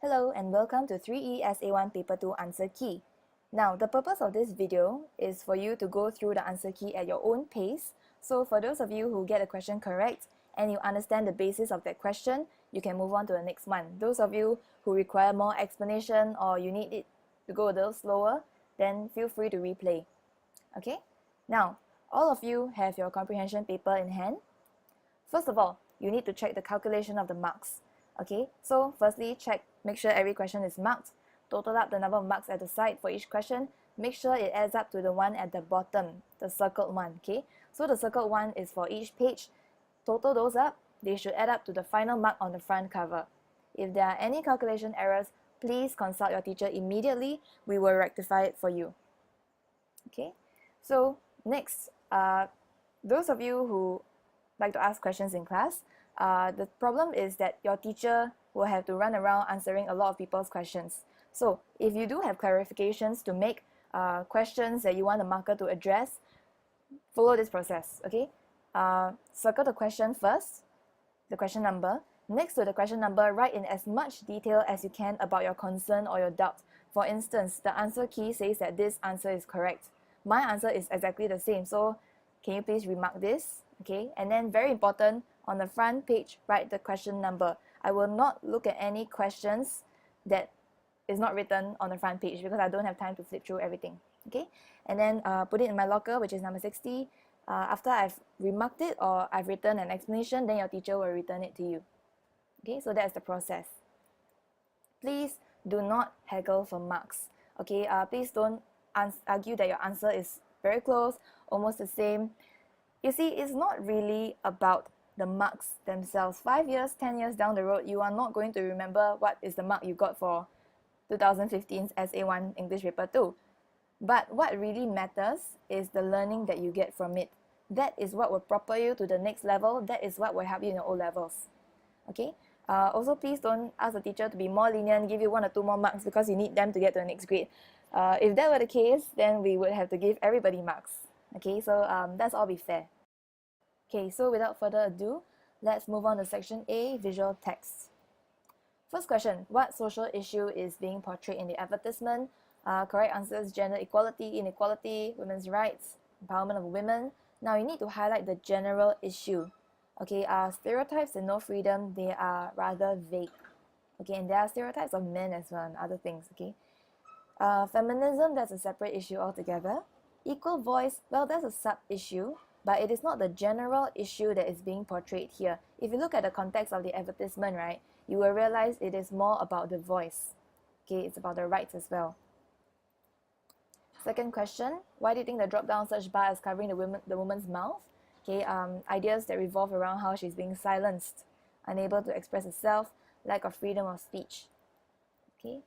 Hello and welcome to 3E SA1 Paper 2 Answer Key. Now, the purpose of this video is for you to go through the answer key at your own pace. So for those of you who get the question correct and you understand the basis of that question, you can move on to the next one. Those of you who require more explanation or you need it to go a little slower, then feel free to replay. Okay? Now, all of you have your comprehension paper in hand. First of all, you need to check the calculation of the marks. Okay, so firstly, make sure every question is marked, total up the number of marks at the side for each question, make sure it adds up to the one at the bottom, the circled one, okay? So the circled one is for each page, total those up, they should add up to the final mark on the front cover. If there are any calculation errors, please consult your teacher immediately, we will rectify it for you. Okay, so next, those of you who like to ask questions in class, the problem is that your teacher will have to run around answering a lot of people's questions. So if you do have clarifications to make, questions that you want the marker to address, follow this process, okay? Circle the question first, the question number. Next to the question number, write in as much detail as you can about your concern or your doubt. For instance, the answer key says that this answer is correct. My answer is exactly the same, so can you please remark this? Okay, and then very important, on the front page, write the question number. I will not look at any questions that is not written on the front page because I don't have time to flip through everything. Okay, and then put it in my locker, which is number 60. After I've remarked it or I've written an explanation, then your teacher will return it to you. Okay, so that's the process. Please do not haggle for marks. Okay, please don't argue that your answer is very close, almost the same. You see, it's not really about the marks themselves. 5 years, 10 years down the road, you are not going to remember what is the mark you got for 2015's SA1 English Paper 2. But what really matters is the learning that you get from it. That is what will propel you to the next level. That is what will help you in your O-levels. Okay? Also, please don't ask the teacher to be more lenient, give you 1 or 2 more marks because you need them to get to the next grade. If that were the case, then we would have to give everybody marks. Okay, so let's all be fair. Okay, so without further ado, let's move on to section A, visual text. First question, what social issue is being portrayed in the advertisement? Correct answers, gender equality, inequality, women's rights, empowerment of women. Now you need to highlight the general issue. Okay, stereotypes and no freedom, they are rather vague. Okay, and there are stereotypes of men as well and other things, okay? Feminism, that's a separate issue altogether. Equal voice, well, that's a sub-issue, but it is not the general issue that is being portrayed here. If you look at the context of the advertisement, right, you will realize it is more about the voice. Okay, it's about the rights as well. Second question, why do you think the drop-down search bar is covering the woman's mouth? Okay, ideas that revolve around how she's being silenced, unable to express herself, lack of freedom of speech. Okay,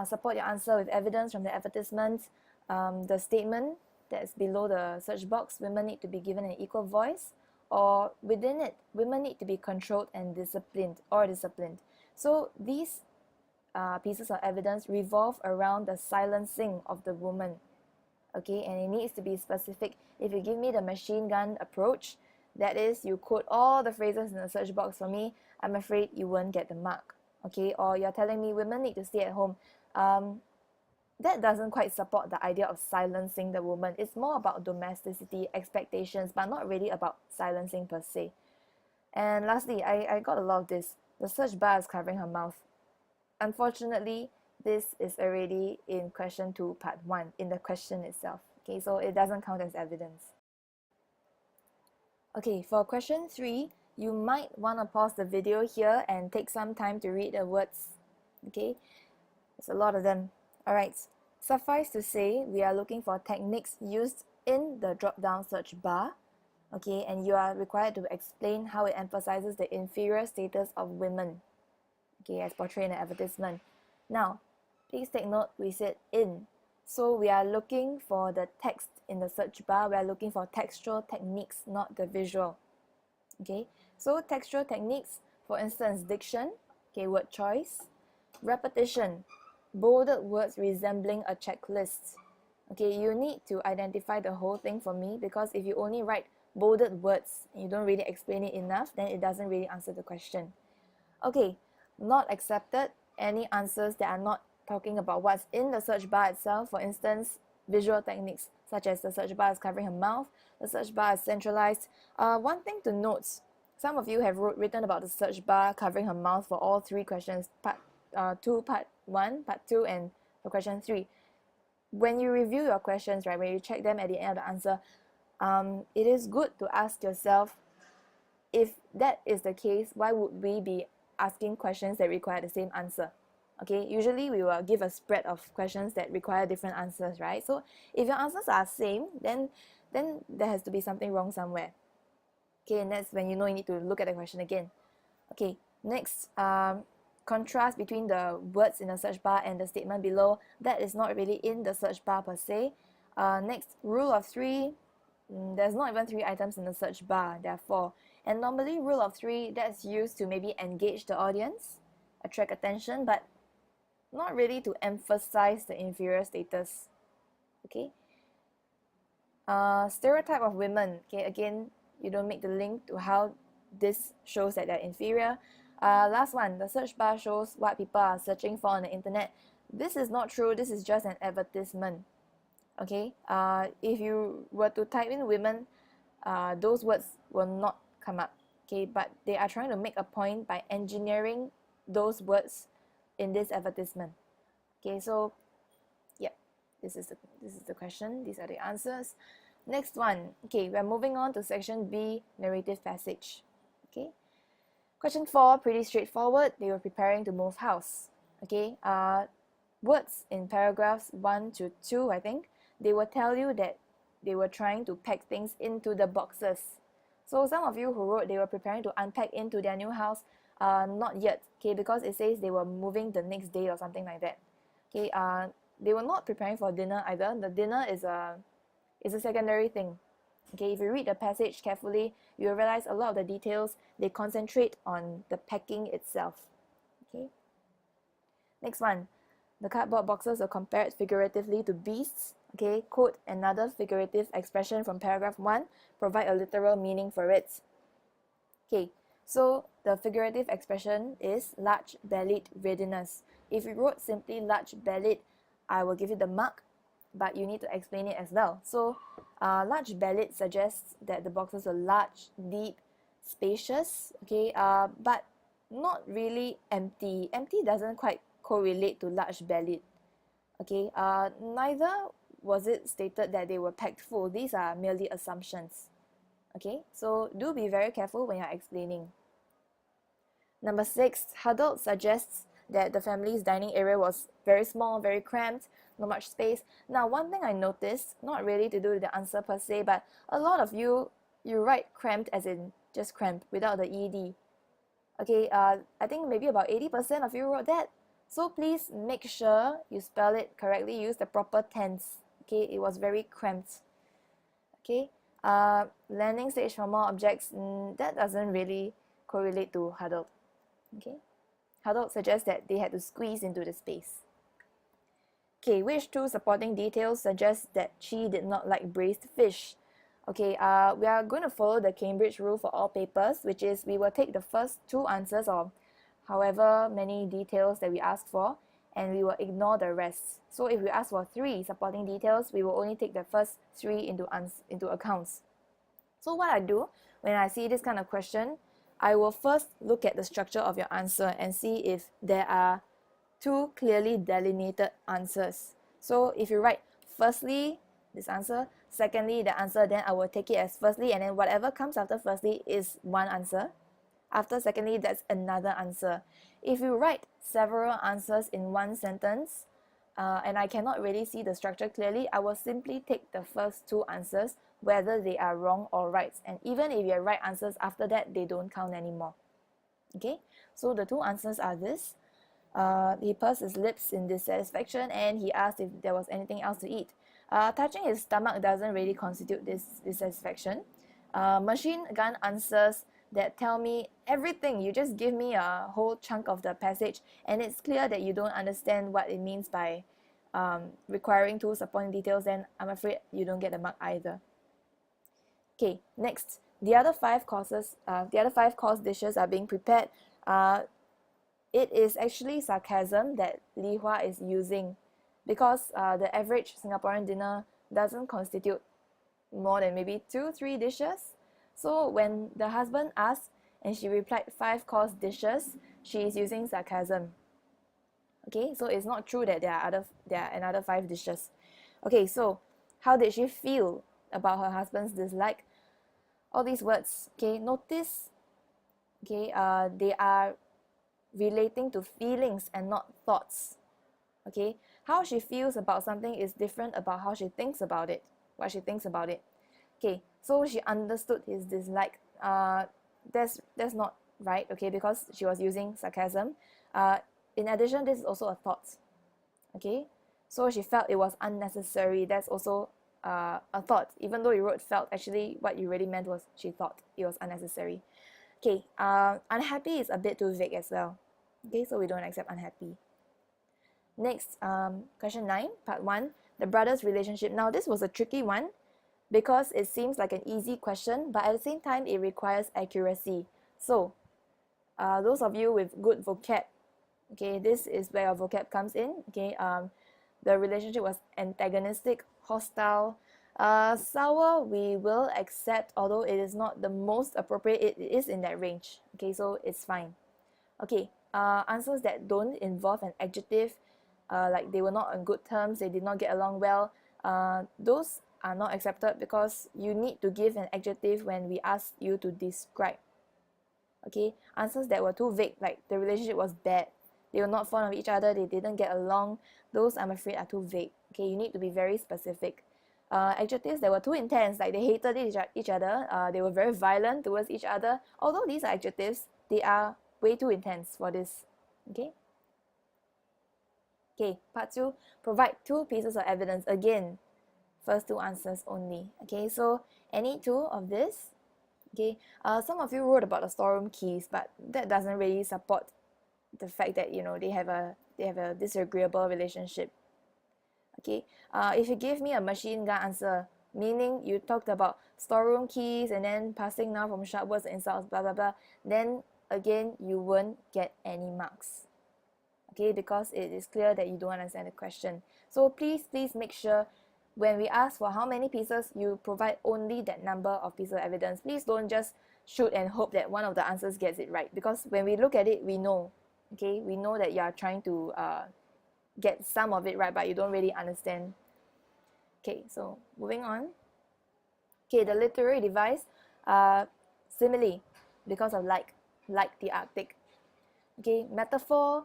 support your answer with evidence from the advertisement. The statement that's below the search box, women need to be given an equal voice, or within it, women need to be controlled and disciplined. So these pieces of evidence revolve around the silencing of the woman. Okay, and it needs to be specific. If you give me the machine gun approach, that is, you quote all the phrases in the search box for me, I'm afraid you won't get the mark. Okay, or you're telling me women need to stay at home. That doesn't quite support the idea of silencing the woman. It's more about domesticity, expectations, but not really about silencing per se. And lastly, I got a lot of this. The search bar is covering her mouth. Unfortunately, this is already in question 2, part 1, in the question itself. Okay, so it doesn't count as evidence. Okay, for question 3, you might want to pause the video here and take some time to read the words. Okay, there's a lot of them. Alright, suffice to say, we are looking for techniques used in the drop-down search bar, okay, and you are required to explain how it emphasizes the inferior status of women, okay, as portrayed in the advertisement. Now, please take note, we said in, so we are looking for the text in the search bar, we are looking for textual techniques, not the visual, okay, so textual techniques, for instance, diction, okay, word choice, repetition, bolded words resembling a checklist. Okay, you need to identify the whole thing for me because if you only write bolded words and you don't really explain it enough, then it doesn't really answer the question. Okay, not accepted, any answers that are not talking about what's in the search bar itself. For instance, visual techniques such as the search bar is covering her mouth, the search bar is centralized. One thing to note, some of you have written about the search bar covering her mouth for all three questions, part 2, part 1, part 2, and for question 3. When you review your questions, right, when you check them at the end of the answer, it is good to ask yourself, if that is the case, why would we be asking questions that require the same answer? Okay, usually we will give a spread of questions that require different answers, right? So if your answers are same, then there has to be something wrong somewhere. Okay, and that's when you know you need to look at the question again. Okay, next, contrast between the words in the search bar and the statement below. That is not really in the search bar per se. Next, rule of 3. There's not even 3 items in the search bar, there are 4. And normally rule of 3, that's used to maybe engage the audience, attract attention, but not really to emphasize the inferior status. Okay. Stereotype of women. Okay, again, you don't make the link to how this shows that they're inferior. Last one, the search bar shows what people are searching for on the internet. This is not true, this is just an advertisement. Okay, if you were to type in women, those words will not come up. Okay, but they are trying to make a point by engineering those words in this advertisement. Okay, so yeah, this is the question, these are the answers. Next one. Okay, we're moving on to section B, narrative passage. Okay, question 4, pretty straightforward. They were preparing to move house. Okay, words in paragraphs 1 to 2, I think, they will tell you that they were trying to pack things into the boxes. So some of you who wrote they were preparing to unpack into their new house, not yet, okay, because it says they were moving the next day or something like that. Okay, they were not preparing for dinner either. The dinner is a secondary thing. Okay, if you read the passage carefully, you will realize a lot of the details, they concentrate on the packing itself. Okay. Next one, the cardboard boxes are compared figuratively to beasts. Okay, quote another figurative expression from paragraph 1, provide a literal meaning for it. Okay, so the figurative expression is large-bellied readiness. If you wrote simply large-bellied, I will give you the mark, but you need to explain it as well. So large-bellied suggests that the boxes are large, deep, spacious, okay, but not really empty. Empty doesn't quite correlate to large-bellied. Okay, neither was it stated that they were packed full. These are merely assumptions. Okay, so do be very careful when you're explaining. Number 6, huddled suggests that the family's dining area was very small, very cramped, not much space. Now, one thing I noticed, not really to do with the answer per se, but a lot of you write cramped as in just cramped without the ed. Okay, I think maybe about 80% of you wrote that. So please make sure you spell it correctly, use the proper tense. Okay, it was very cramped. Okay, landing stage for more objects, that doesn't really correlate to huddled. Okay, huddled suggests that they had to squeeze into the space. Okay, which 2 supporting details suggest that she did not like braised fish? Okay, we are going to follow the Cambridge rule for all papers, which is we will take the first 2 answers or however many details that we ask for, and we will ignore the rest. So if we ask for 3 supporting details, we will only take the first 3 into accounts. So what I do when I see this kind of question, I will first look at the structure of your answer and see if there are 2 clearly delineated answers. So if you write firstly, this answer, secondly, the answer, then I will take it as firstly, and then whatever comes after firstly is one answer. After secondly, that's another answer. If you write several answers in one sentence, and I cannot really see the structure clearly, I will simply take the first 2 answers, whether they are wrong or right. And even if you have right answers after that, they don't count anymore. Okay, so the 2 answers are this. He pursed his lips in dissatisfaction and he asked if there was anything else to eat. Touching his stomach doesn't really constitute this dissatisfaction. Machine gun answers that tell me everything. You just give me a whole chunk of the passage and it's clear that you don't understand what it means by requiring 2 supporting details, then I'm afraid you don't get the mark either. Okay, next, the other 5 course dishes are being prepared. it is actually sarcasm that Li Hua is using, because the average Singaporean dinner doesn't constitute more than maybe 2-3 dishes. So when the husband asked and she replied 5-course dishes, she is using sarcasm. Okay, so it's not true that there are another 5 dishes. Okay, so how did she feel about her husband's dislike? All these words, okay, notice, okay, they are relating to feelings and not thoughts. Okay, how she feels about something is different about how she thinks about it, what she thinks about it. Okay, so she understood his dislike. That's not right, okay, because she was using sarcasm. In addition, this is also a thought. Okay, so she felt it was unnecessary. That's also a thought. Even though you wrote felt, actually what you really meant was she thought it was unnecessary. Okay, unhappy is a bit too vague as well. Okay, so we don't accept unhappy. Next, question 9, part 1, the brothers' relationship. Now, this was a tricky one because it seems like an easy question, but at the same time, it requires accuracy. So, those of you with good vocab, okay, this is where your vocab comes in. Okay, the relationship was antagonistic, hostile, sour, we will accept, although it is not the most appropriate, it is in that range. Okay, so it's fine. Okay, answers that don't involve an adjective, like they were not on good terms, they did not get along well, those are not accepted because you need to give an adjective when we ask you to describe. Okay, answers that were too vague, like the relationship was bad, they were not fond of each other, they didn't get along, those I'm afraid are too vague. Okay, you need to be very specific. Adjectives that were too intense, like they hated each other, they were very violent towards each other, although these are adjectives, they are way too intense for this. Okay. Okay, part 2, provide 2 pieces of evidence. Again, first 2 answers only. Okay, so any 2 of this. Okay, some of you wrote about the storeroom keys, but that doesn't really support the fact that, you know, they have a disagreeable relationship. Okay, if you give me a machine gun answer, meaning you talked about storeroom keys and then passing now from sharp words and insults, blah blah blah, then again you won't get any marks. Okay, because it is clear that you don't understand the question. So please make sure when we ask for how many pieces, you provide only that number of pieces of evidence. Please don't just shoot and hope that one of the answers gets it right, because when we look at it, we know, okay, we know that you are trying to get some of it right, but you don't really understand. Okay, so moving on. Okay, the literary device, simile, because of like the Arctic. Okay, metaphor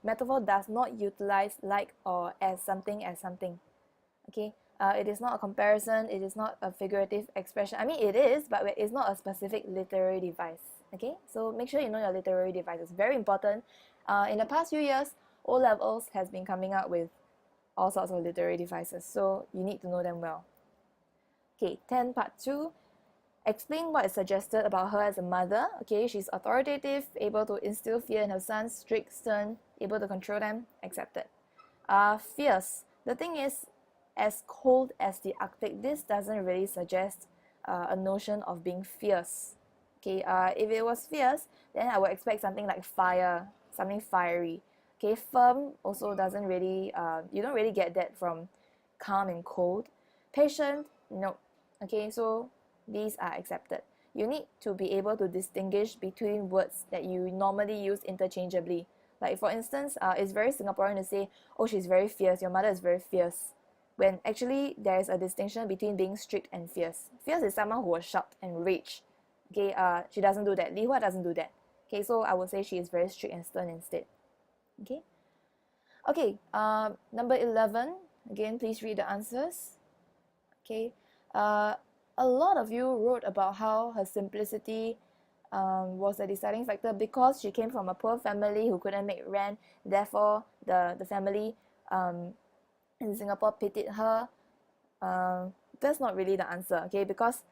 metaphor does not utilize like or as something. Okay, it is not a comparison, it is not a figurative expression. I mean, it is, but it's not a specific literary device. Okay, so make sure you know your literary device. It's very important. In the past few years, O-levels has been coming out with all sorts of literary devices, so you need to know them well. Okay, 10 part 2. Explain what is suggested about her as a mother. Okay, she's authoritative, able to instill fear in her sons, strict, stern, able to control them, accepted. Fierce. The thing is, as cold as the Arctic, this doesn't really suggest a notion of being fierce. Okay, if it was fierce, then I would expect something like fire, something fiery. Okay, firm also doesn't really, you don't really get that from calm and cold. Patient, no. Okay, so these are accepted. You need to be able to distinguish between words that you normally use interchangeably. Like for instance, it's very Singaporean to say, oh, she's very fierce, your mother is very fierce, when actually there is a distinction between being strict and fierce. Fierce is someone who will shout and rage. Okay, she doesn't do that. Li Hua doesn't do that. Okay, so I would say she is very strict and stern instead. Okay. Okay, number 11. Again, please read the answers. Okay. A lot of you wrote about how her simplicity was a deciding factor because she came from a poor family who couldn't make rent. Therefore, the family in Singapore pitied her. That's not really the answer, okay? Because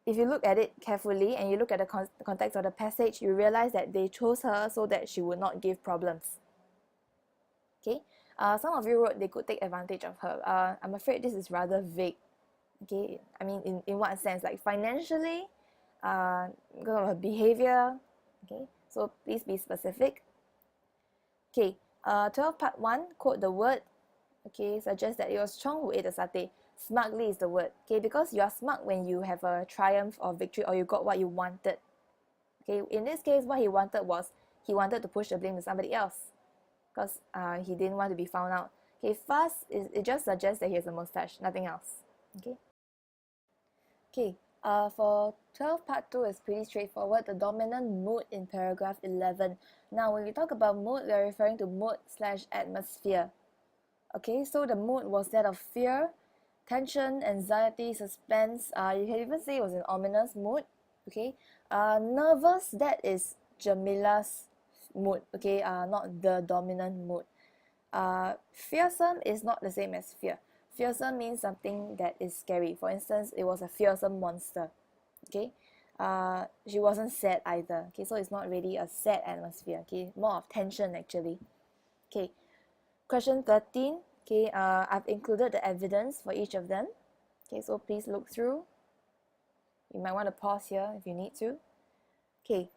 if you look at it carefully and you look at the context of the passage, you realize that they chose her so that she would not give problems. Okay, some of you wrote they could take advantage of her. I'm afraid this is rather vague. Okay, I mean, in what sense? Like financially, because of her behavior, Okay, so please be specific. Okay, 12 part 1, quote the word. Okay, suggests that it was Chong who ate the satay. Smugly is the word. Okay, because you are smug when you have a triumph or victory or you got what you wanted. Okay, in this case, what he wanted was he wanted to push the blame to somebody else because he didn't want to be found out. Okay, fast is it just suggests that he has a mustache, nothing else. Okay. Okay. For 12 part 2 is pretty straightforward. The dominant mood in paragraph 11. Now, when we talk about mood, we are referring to mood/atmosphere. Okay, so the mood was that of fear, tension, anxiety, suspense. You can even say it was an ominous mood. Okay, nervous, that is Jamila's mood. Okay, not the dominant mood. Fearsome is not the same as fear. Fearsome means something that is scary. For instance, it was a fearsome monster. Okay, she wasn't sad either. Okay, so it's not really a sad atmosphere. Okay, more of tension actually. Okay, question 13. Okay, I've included the evidence for each of them. Okay, so please look through. You might want to pause here if you need to. Okay,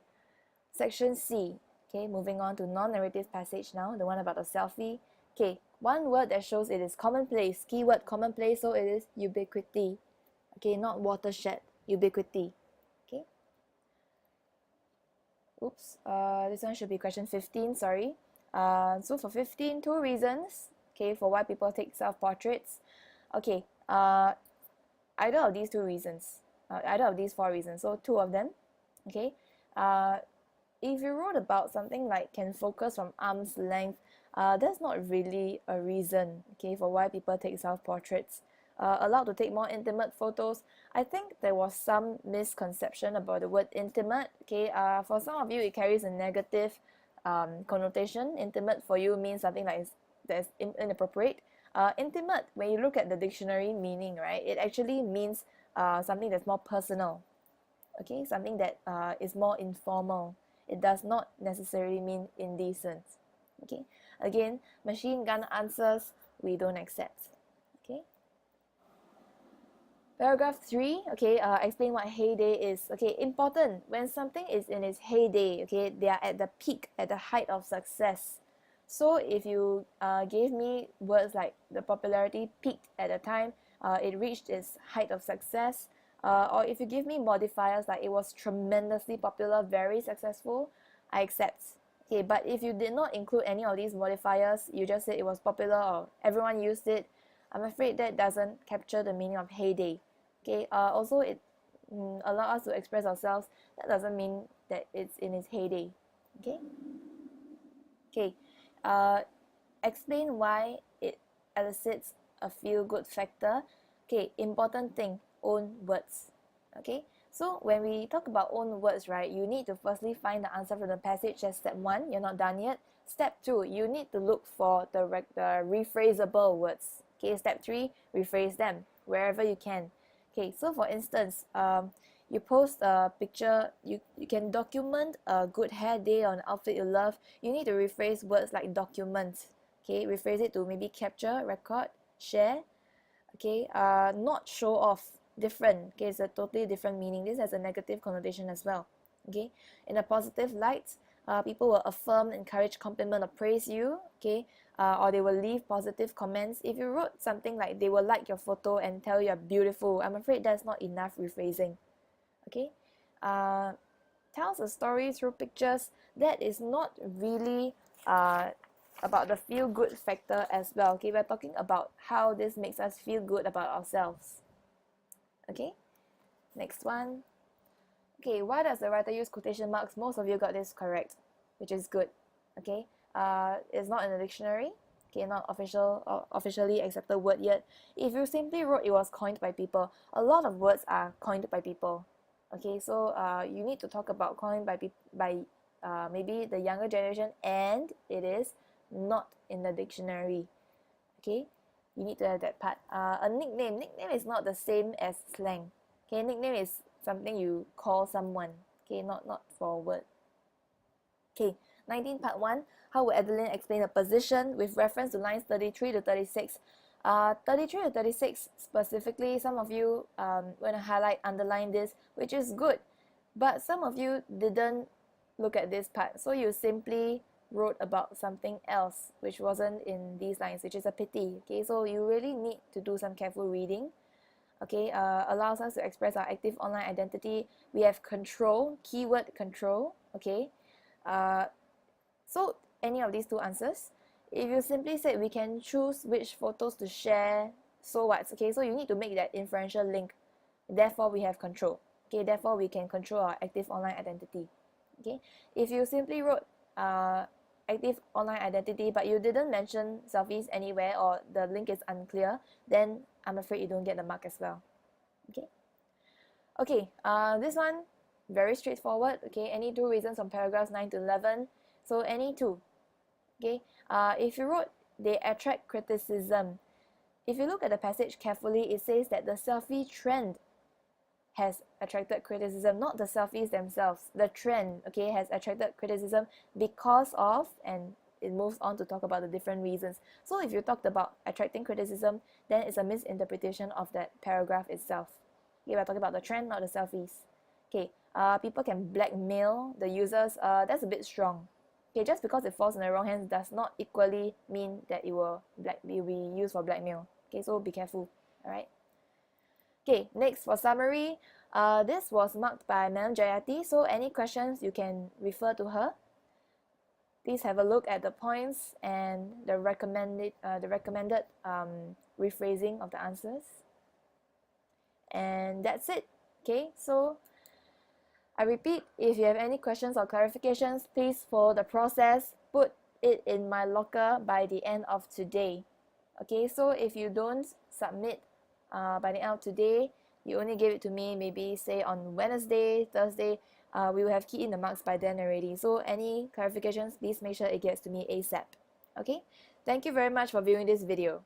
section C. Okay, moving on to non-narrative passage now, the one about the selfie. Okay, one word that shows it is commonplace. Keyword commonplace, so it is ubiquity. Okay, not watershed, ubiquity. Okay. Oops, this one should be question 15, sorry. So for 15, 2 reasons, okay, for why people take self-portraits. Okay, either of these 2 reasons, either of these 4 reasons, so 2 of them, okay. If you wrote about something like can focus from arm's length, that's not really a reason, okay, for why people take self-portraits. Allowed to take more intimate photos. I think there was some misconception about the word intimate. Okay, for some of you it carries a negative connotation. Intimate for you means something like that's inappropriate. Intimate, when you look at the dictionary meaning, right, it actually means something that's more personal. Okay, something that is more informal. It does not necessarily mean indecent. Okay, again, machine gun answers we don't accept. Okay. Paragraph 3, okay, explain what heyday is. Okay, important. When something is in its heyday, okay, they are at the peak, at the height of success. So if you gave me words like the popularity peaked at the time, it reached its height of success, or if you give me modifiers like it was tremendously popular, very successful, I accept. Okay, but if you did not include any of these modifiers, you just said it was popular or everyone used it, I'm afraid that doesn't capture the meaning of heyday. Okay, also it allow us to express ourselves. That doesn't mean that it's in its heyday. Okay. Okay. Explain why it elicits a feel-good factor. Okay, important thing, own words. Okay, so when we talk about own words, right, you need to firstly find the answer from the passage. That's step 1. You're not done yet. Step 2, you need to look for the rephrasable words. Okay, step 3, rephrase them wherever you can. Okay, so for instance, you post a picture, you can document a good hair day on an outfit you love. You need to rephrase words like document. Okay, rephrase it to maybe capture, record, share. Okay, not show off, different. Okay, it's a totally different meaning. This has a negative connotation as well. Okay, in a positive light, people will affirm, encourage, compliment, or praise you. Okay, or they will leave positive comments. If you wrote something like they will like your photo and tell you're beautiful, I'm afraid that's not enough rephrasing. Okay, tells a story through pictures, that is not really about the feel good factor as well. Okay, we're talking about how this makes us feel good about ourselves. Okay, next one. Okay, why does the writer use quotation marks? Most of you got this correct, which is good. Okay, it's not in the dictionary. Okay, not officially accepted word yet. If you simply wrote it was coined by people, a lot of words are coined by people. Okay, so you need to talk about coined by maybe the younger generation, and it is not in the dictionary. Okay, you need to have that part. A nickname is not the same as slang. Okay, nickname is something you call someone. Okay, not for a word. Okay, 19 part 1. How would Adeline explain a position with reference to lines 33 to 36? 33 to 36 specifically, some of you want to highlight, underline this, which is good. But some of you didn't look at this part. So you simply wrote about something else which wasn't in these lines, which is a pity. Okay, so you really need to do some careful reading. Okay, allows us to express our active online identity. We have control, keyword control. Okay, so any of these two answers. If you simply said we can choose which photos to share, so what? Okay, so you need to make that inferential link. Therefore, we have control. Okay, therefore we can control our active online identity. Okay, if you simply wrote active online identity but you didn't mention selfies anywhere, or the link is unclear, then I'm afraid you don't get the mark as well. Okay, this one very straightforward. Okay, any two reasons from paragraphs 9 to 11. So any two. Okay, if you wrote they attract criticism, if you look at the passage carefully, it says that the selfie trend has attracted criticism, not the selfies themselves. The trend, okay, has attracted criticism because of, and it moves on to talk about the different reasons. So if you talked about attracting criticism, then it's a misinterpretation of that paragraph itself. Okay, we're talking about the trend, not the selfies. Okay, people can blackmail the users. That's a bit strong. Okay, just because it falls in the wrong hands does not equally mean that it will be used for blackmail. Okay, so be careful. All right. Okay, next for summary, this was marked by Madam Jayati, so any questions you can refer to her. Please have a look at the points and the recommended rephrasing of the answers. And that's it. Okay, so I repeat, if you have any questions or clarifications, please follow the process. Put it in my locker by the end of today. Okay, so if you don't submit by the end of today, you only give it to me maybe say on Wednesday, Thursday, we will have keyed in the marks by then already. So any clarifications, please make sure it gets to me ASAP. Okay, thank you very much for viewing this video.